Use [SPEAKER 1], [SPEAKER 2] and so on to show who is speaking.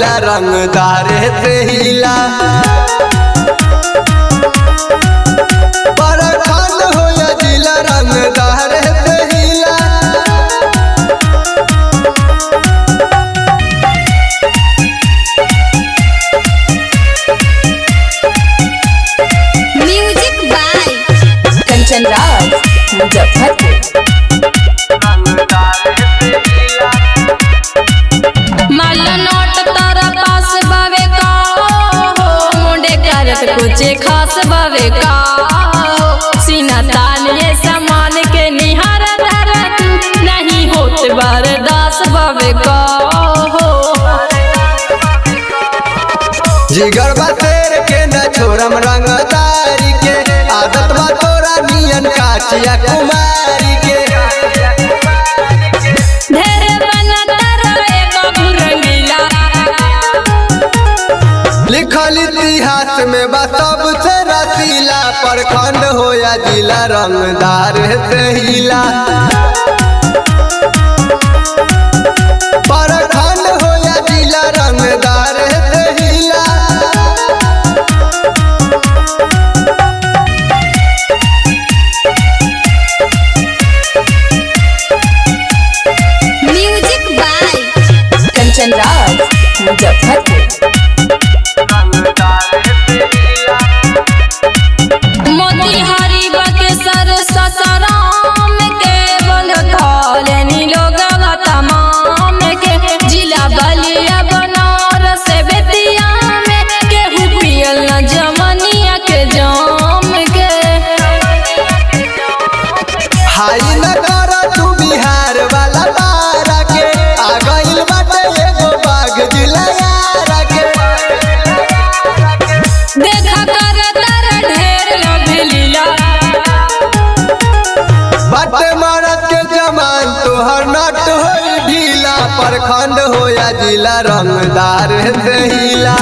[SPEAKER 1] जिला रंगदार से हिला। प्रखंड हो या जिला रंगदार से हिला।
[SPEAKER 2] Music by Kanchan Raj Muzaffarpur.
[SPEAKER 3] माल नोट तारा पास बावे का हो, मुंडे करत कुछ खास बावे का हो। सीना तान ये सामान के निहार धरत नहीं होत बर्दाश्त बावे का हो।
[SPEAKER 1] जिगर बा शेर के न छोरम रंगदारी के, आदत बा तोरा नियन काचिया कुमारी के।
[SPEAKER 3] ढेर बनतर एगो रंगीला,
[SPEAKER 1] लिखल इतिहास में बा सबसे रसीला। प्रखंड हो या जिला रंगदार से हिला। प्रखंड हो या जिला रंगदार से हिला।
[SPEAKER 2] Music by Kanchan Raj Muzaffarpur.
[SPEAKER 3] मोतिहारी बक्सर ससाराम के बन खालनी लोग तमाम के। जिला बलिया बनारस बेतिया में केहू पियल न जमनिया के जाम के।
[SPEAKER 1] हाई न कर तू बिहार वाला तारा के, आ गइल बाटे एगो बाग जिला यारा के।
[SPEAKER 3] देखा कर तर ढेर लभलीला,
[SPEAKER 1] बाटे मारत के जमान तोहर नट होई ढीला। प्रखंड हो या जिला रंगदार से हिला।